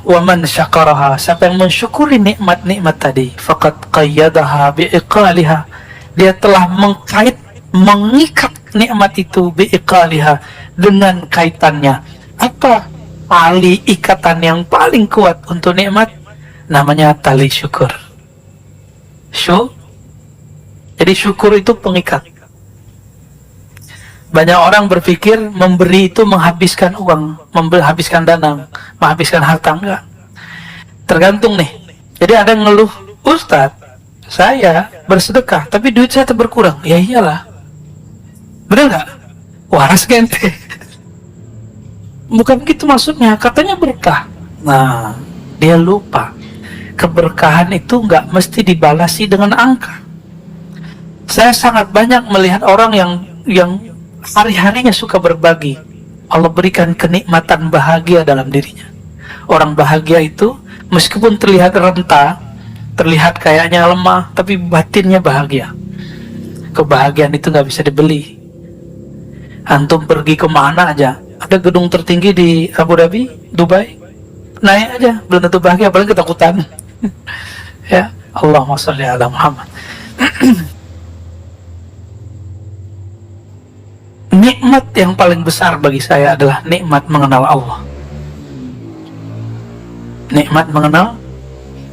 waman syakaraha, siapa yang mensyukuri nikmat-nikmat tadi, faqad qayyadaha bi'iqaliha, dia telah mengikat nikmat itu bi'iqaliha, dengan kaitannya. Apa tali ikatan yang paling kuat untuk nikmat? Namanya tali syukur. Jadi syukur itu pengikat. Banyak orang berpikir memberi itu menghabiskan uang, menghabiskan dana, menghabiskan harta. Enggak. Tergantung nih. Jadi ada yang ngeluh, Ustadz, saya bersedekah, tapi duit saya berkurang. Ya iyalah. Bener nggak? Waras gente. Bukan begitu maksudnya. Katanya berkah. Nah, dia lupa. Keberkahan itu nggak mesti dibalasi dengan angka. Saya sangat banyak melihat orang yang hari-harinya suka berbagi. Allah berikan kenikmatan bahagia dalam dirinya. Orang bahagia itu meskipun terlihat renta, terlihat kayaknya lemah, tapi batinnya bahagia. Kebahagiaan itu nggak bisa dibeli. Antum pergi kemana aja, ada gedung tertinggi di Abu Dhabi, Dubai, naik aja, belum tentu bahagia, apalagi ketakutan. Ya, Allahumma sholli ala Muhammad. Nikmat yang paling besar bagi saya adalah nikmat mengenal Allah. Nikmat mengenal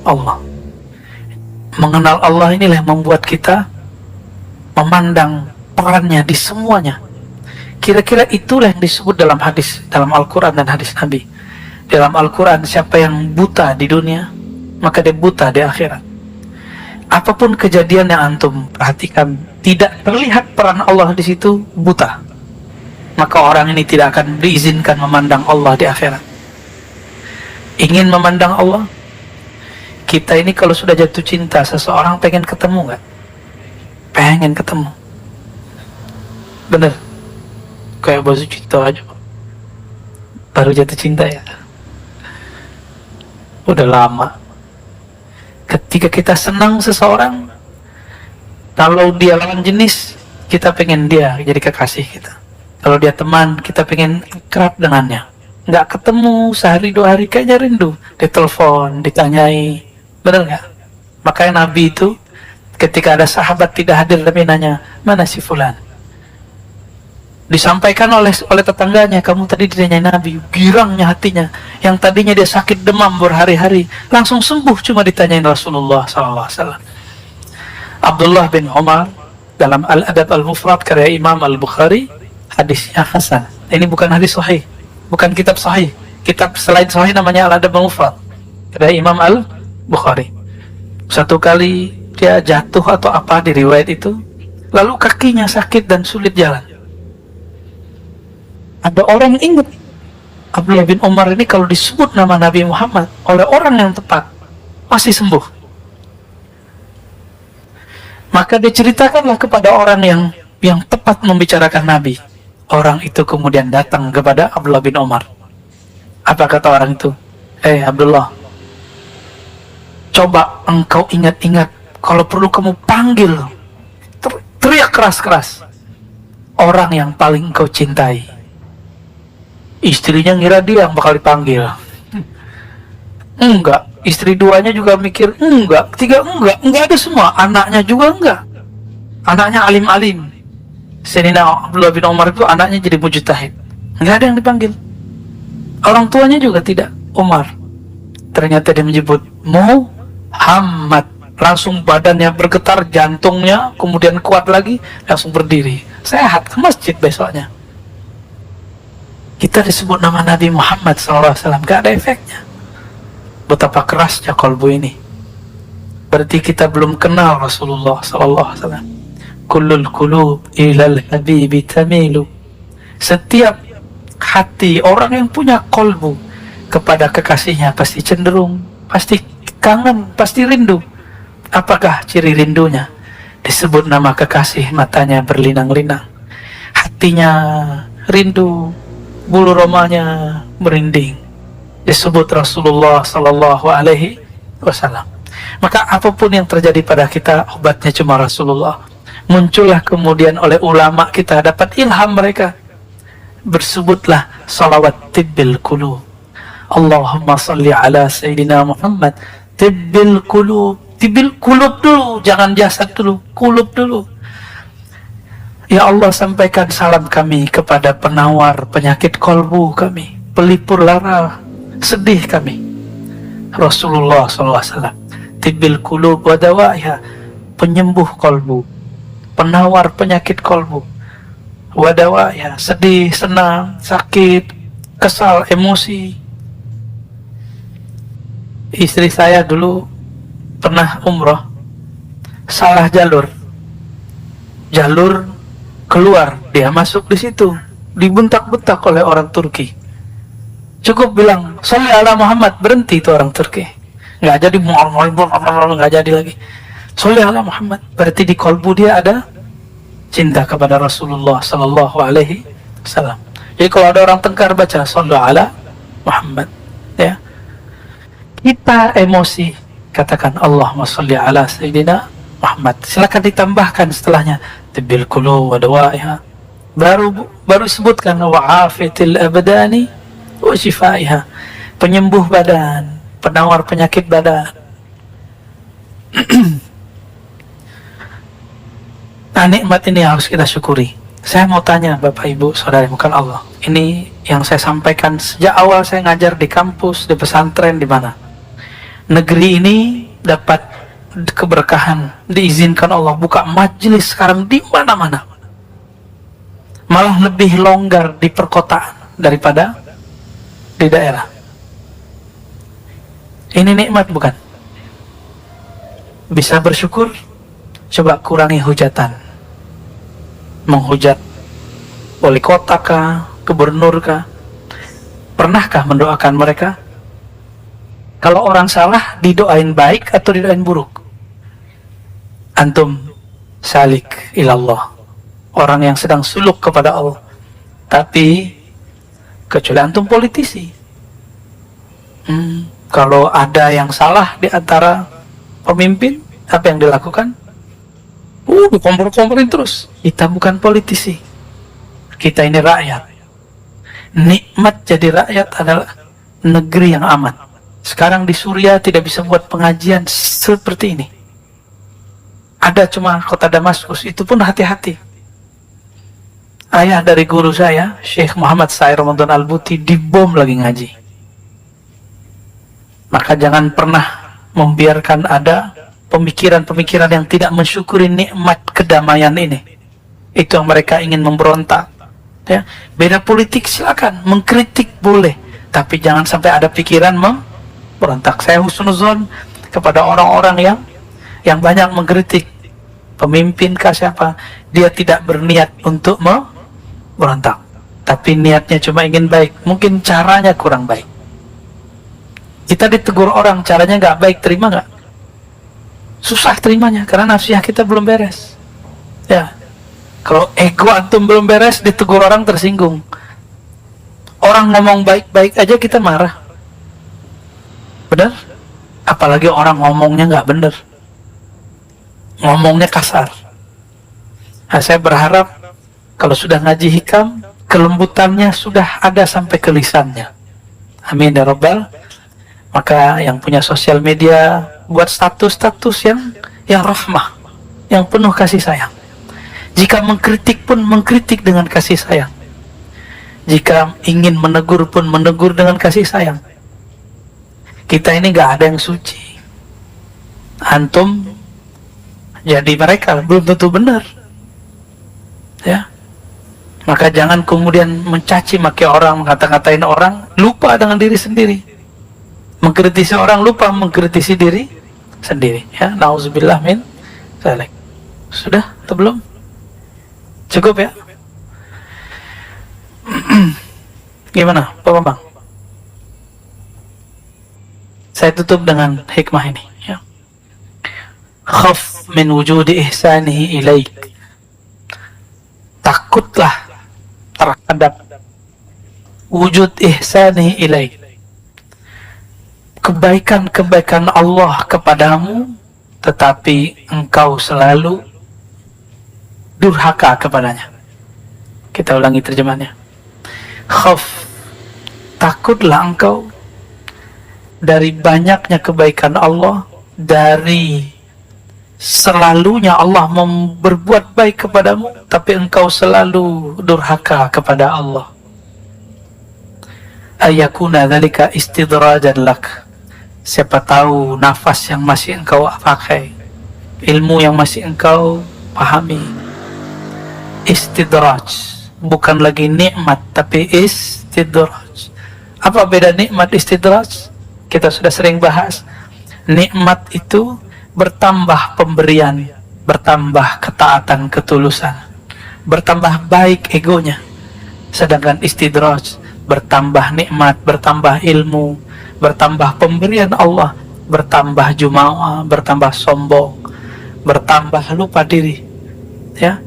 Allah. Mengenal Allah inilah yang membuat kita memandang perannya di semuanya. Kira-kira itulah yang disebut dalam hadis, dalam Al-Quran dan hadis Nabi. Dalam Al-Quran, siapa yang buta di dunia, maka dia buta di akhirat. Apapun kejadian yang antum perhatikan, tidak terlihat peran Allah di situ, buta. Maka orang ini tidak akan diizinkan memandang Allah di akhirat. Ingin memandang Allah? Kita ini kalau sudah jatuh cinta seseorang, pengen ketemu nggak? Pengen ketemu. Bener? Kayak baju cinta aja, baru jatuh cinta ya. Udah lama. Ketika kita senang seseorang, kalau dia lawan jenis, kita pengen dia jadi kekasih kita. Kalau dia teman, kita pengen akrab dengannya. nggak ketemu sehari 2 hari kayaknya rindu, ditelepon, ditanyai, bener nggak? Makanya Nabi itu ketika ada sahabat tidak hadir, tapi nanya, mana si fulan? Disampaikan oleh tetangganya, kamu tadi ditanyai Nabi. Girangnya hatinya, yang tadinya dia sakit demam berhari-hari langsung sembuh cuma ditanyain Rasulullah SAW. Abdullah bin Umar dalam Al-Adab Al-Mufrad karya Imam Al-Bukhari, hadisnya hasan. Ini bukan hadis sahih, bukan kitab sahih. Kitab selain sahih namanya Al-Adab Al-Mufrad karya Imam Al-Bukhari. Satu kali dia jatuh atau apa di riwayat itu, lalu kakinya sakit dan sulit jalan. Ada orang ingat Abdullah bin Umar ini kalau disebut nama Nabi Muhammad oleh orang yang tepat pasti sembuh. Maka diceritakanlah kepada orang yang tepat membicarakan Nabi. Orang itu kemudian datang kepada Abdullah bin Umar. Apa kata orang itu? Abdullah, coba engkau ingat-ingat, kalau perlu kamu panggil, teriak keras-keras orang yang paling engkau cintai. Istrinya ngira dia yang bakal dipanggil. Enggak. Istri duanya juga mikir enggak. Tiga enggak ada semua. Anaknya juga enggak. Anaknya alim-alim. Sayyidina Abdullah bin Umar itu anaknya jadi mujtahid. Enggak ada yang dipanggil. Orang tuanya juga tidak. Umar. Ternyata dia menyebut Muhammad. Langsung badannya bergetar, jantungnya kemudian kuat lagi, langsung berdiri. Sehat ke masjid besoknya. Kita disebut nama Nabi Muhammad SAW, gak ada efeknya. Betapa kerasnya kalbu ini. Berarti kita belum kenal Rasulullah SAW. Kullul qulub ilal habibi tamilu. Setiap hati orang yang punya kalbu kepada kekasihnya pasti cenderung, pasti kangen, pasti rindu. Apakah ciri rindunya? Disebut nama kekasih, matanya berlinang-linang, hatinya rindu, bulu romanya merinding. Disebut Rasulullah Sallallahu Alaihi Wasallam. Maka apapun yang terjadi pada kita, obatnya cuma Rasulullah. Muncullah kemudian oleh ulama kita, dapat ilham mereka. Bersebutlah salawat tibbil qulub. Allahumma salli ala Sayyidina Muhammad. Tibbil qulub. Tibbil qulub dulu, jangan jasad dulu, qulub dulu. Ya Allah, sampaikan salam kami kepada penawar penyakit kolbu kami, pelipur lara sedih kami, Rasulullah SAW. Tibbil qulub wa dawaiha, penyembuh kolbu, penawar penyakit kolbu. Wa dawaiha, sedih, senang, sakit, kesal, emosi. Istri saya dulu pernah umroh, salah jalur keluar, dia masuk di situ, dibentak-bentak oleh orang Turki. Cukup bilang sholli ala Muhammad, berhenti itu orang Turki. Nggak jadi, nggak jadi lagi. Sholli ala Muhammad, berarti di kolbu dia ada cinta kepada Rasulullah Sallallahu Alaihi Wasallam. Jadi kalau ada orang tengkar baca sholli ala Muhammad, ya, kita emosi, katakan Allahumma sholli ala Sayyidina Muhammad. Silakan ditambahkan setelahnya tibbil qulub wa dawaiha. Baru sebutkan wa afiyatil abdani wa shifaiha, penyembuh badan, penawar penyakit badan. Nah, nikmat ini harus kita syukuri. Saya mau tanya Bapak Ibu Saudari, bukan Allah. Ini yang saya sampaikan sejak awal saya ngajar di kampus, di pesantren, di mana. Negeri ini dapat keberkahan, diizinkan Allah buka majelis sekarang di mana-mana. Malah lebih longgar di perkotaan daripada di daerah. Ini nikmat bukan? Bisa bersyukur. Coba kurangi hujatan. Menghujat wali kota kah, gubernur kah? Pernahkah mendoakan mereka? Kalau orang salah, didoain baik atau didoain buruk? Antum salik ilallah, orang yang sedang suluk kepada Allah. Tapi kecuali antum politisi, kalau ada yang salah di antara pemimpin, apa yang dilakukan? Dikompor-komporin terus. Kita bukan politisi, kita ini rakyat. Nikmat jadi rakyat adalah negeri yang aman. Sekarang di Suriah tidak bisa buat pengajian seperti ini. Ada cuma kota Damaskus, itu pun hati-hati. Ayah dari guru saya, Syekh Muhammad Sair Ramadan Al-Buti, dibom lagi ngaji. Maka jangan pernah membiarkan ada pemikiran-pemikiran yang tidak mensyukuri nikmat kedamaian ini. Itu yang mereka ingin memberontak. Ya, beda politik silakan, mengkritik boleh, tapi jangan sampai ada pikiran memberontak. Saya husnuzon kepada orang-orang yang banyak mengkritik pemimpin kah siapa, dia tidak berniat untuk memberontak, tapi niatnya cuma ingin baik, mungkin caranya kurang baik. Kita ditegur orang, caranya nggak baik, terima nggak? Susah terimanya, karena nafsiyah kita belum beres. Ya, kalau ego antum belum beres, ditegur orang tersinggung. Orang ngomong baik-baik aja kita marah, benar? Apalagi orang ngomongnya nggak benar, ngomongnya kasar. Nah, saya berharap kalau sudah ngaji hikam, kelembutannya sudah ada sampai ke lisannya. Amin ya Rabbal. Maka yang punya sosial media, buat status-status yang rahmah, yang penuh kasih sayang. Jika mengkritik pun mengkritik dengan kasih sayang. Jika ingin menegur pun menegur dengan kasih sayang. Kita ini gak ada yang suci. Antum jadi mereka belum tentu benar. Ya. Maka jangan kemudian mencaci maki orang, mengata-ngatain orang, lupa dengan diri sendiri. Mengkritisi orang, lupa mengkritisi diri sendiri. Ya, nauzubillah min dzalik. Sudah atau belum? Cukup ya? Gimana, Pak Bambang? Saya tutup dengan hikmah ini. Ya. Khaf min wujudi ihsanihi ilaik. Takutlah terhadap wujud ihsanihi ilaik, kebaikan-kebaikan Allah kepadamu, tetapi engkau selalu durhaka kepadanya. Kita ulangi terjemahannya. Khaf, takutlah engkau dari banyaknya kebaikan Allah, dari selalunya Allah berbuat baik kepadamu, tapi engkau selalu durhaka kepada Allah. Ayakuna dzalika istidrajan lak. Siapa tahu nafas yang masih engkau pakai, ilmu yang masih engkau pahami, istidraj, bukan lagi nikmat tapi istidraj. Apa beda nikmat istidraj? Kita sudah sering bahas. Nikmat itu bertambah pemberian, bertambah ketaatan, ketulusan, bertambah baik egonya. Sedangkan istidraj, bertambah nikmat, bertambah ilmu, bertambah pemberian Allah, bertambah jumawa, bertambah sombong, bertambah lupa diri. Ya,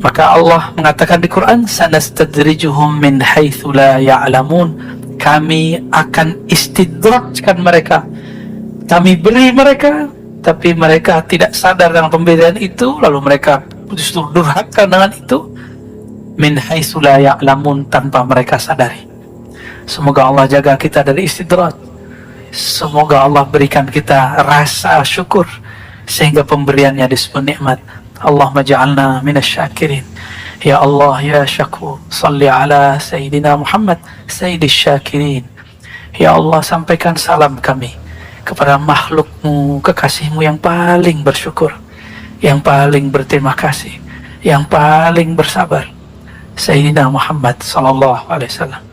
maka Allah mengatakan di Quran, sanastadrijuhum min haitsu la ya'lamun. Kami akan istidrajkan mereka, kami beri mereka, tapi mereka tidak sadar dengan pemberian itu, lalu mereka justru durhaka dengan itu. Min haitsu la ya'lamun, tanpa mereka sadari. Semoga Allah jaga kita dari istidraj. Semoga Allah berikan kita rasa syukur sehingga pemberiannya disebut nikmat. Allahumma ja'alna minasy-syakirin. Ya Allah ya Syakur, salli ala Sayyidina Muhammad Sayyidis Syakirin. Ya Allah, sampaikan salam kami kepada makhlukmu, kekasihmu yang paling bersyukur, yang paling berterima kasih, yang paling bersabar, Sayyidina Muhammad sallallahu alaihi wasallam.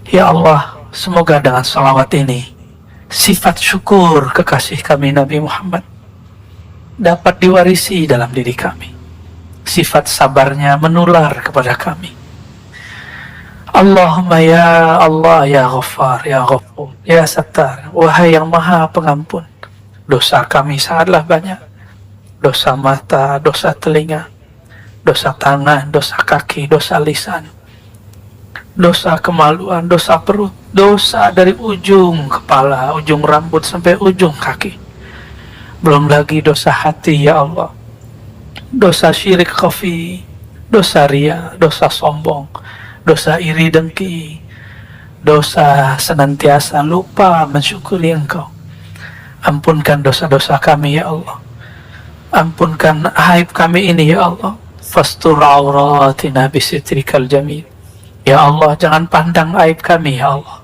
Ya Allah, semoga dengan salawat ini sifat syukur kekasih kami Nabi Muhammad dapat diwarisi dalam diri kami. Sifat sabarnya menular kepada kami. Allahumma ya Allah ya Ghaffar ya Ghafur ya Sattar, wahai yang maha pengampun, dosa kami sangatlah banyak. Dosa mata, dosa telinga, dosa tangan, dosa kaki, dosa lisan, dosa kemaluan, dosa perut, dosa dari ujung kepala, ujung rambut sampai ujung kaki. Belum lagi dosa hati ya Allah, dosa syirik khafi, dosa ria, dosa sombong, dosa iri dengki, dosa senantiasa lupa mensyukuri Engkau. Ampunkan dosa-dosa kami ya Allah, ampunkan aib kami ini ya Allah. Fastur auratina bisitrikal jamil. Ya Allah, jangan pandang aib kami ya Allah,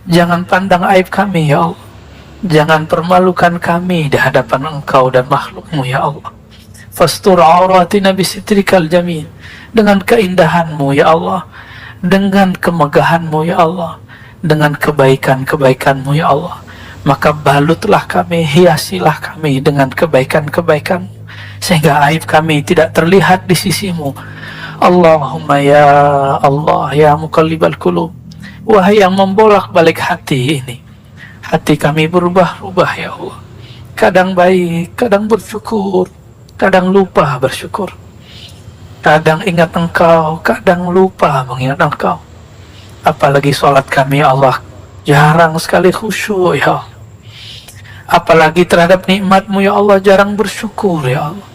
jangan pandang aib kami ya Allah, jangan permalukan kami di hadapan Engkau dan makhlukmu ya Allah. Fastur auratina bisitrikal jamil. Dengan keindahanmu ya Allah, dengan kemegahanmu ya Allah, dengan kebaikan-kebaikanmu ya Allah, maka balutlah kami, hiasilah kami dengan kebaikan-kebaikan, sehingga aib kami tidak terlihat di sisimu. Allahumma ya Allah, ya muqallibal qulub, wahai yang membolak-balik hati ini, hati kami berubah-ubah ya Allah, kadang baik, kadang bersyukur, kadang lupa bersyukur, kadang ingat Engkau, kadang lupa mengingat Engkau. Apalagi sholat kami ya Allah, jarang sekali khusyuk ya Allah. Apalagi terhadap nikmat-Mu ya Allah, jarang bersyukur ya Allah.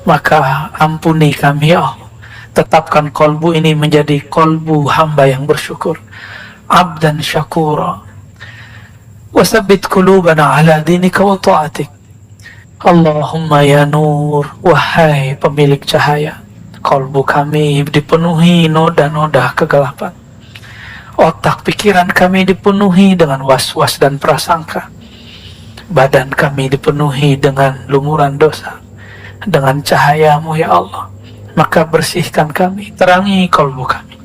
Maka ampuni kami ya Allah, tetapkan kolbu ini menjadi kolbu hamba yang bersyukur, abdan syakura. Wasabbit qulubana ala dinika wa ta'atik. Allahumma ya nur, wahai pemilik cahaya, kolbu kami dipenuhi noda-noda kegelapan, otak pikiran kami dipenuhi dengan was-was dan prasangka, badan kami dipenuhi dengan lumuran dosa. Dengan cahaya-Mu ya Allah, maka bersihkan kami, terangi kolbu kami.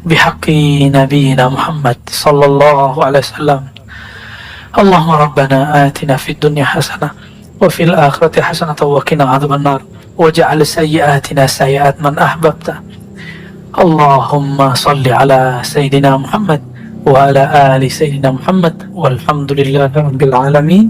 Bihaqqi nabiyina Muhammad sallallahu alaihi wasallam. Allahumma rabbana atina fid dunya hasanah wa fil akhirati hasanah wa qina adzabannar waj'al sayyi'atina sayyi'at man ahbabta. Allahumma salli ala sayyidina Muhammad wa ala ali sayyidina Muhammad walhamdulillahi rabbil alamin.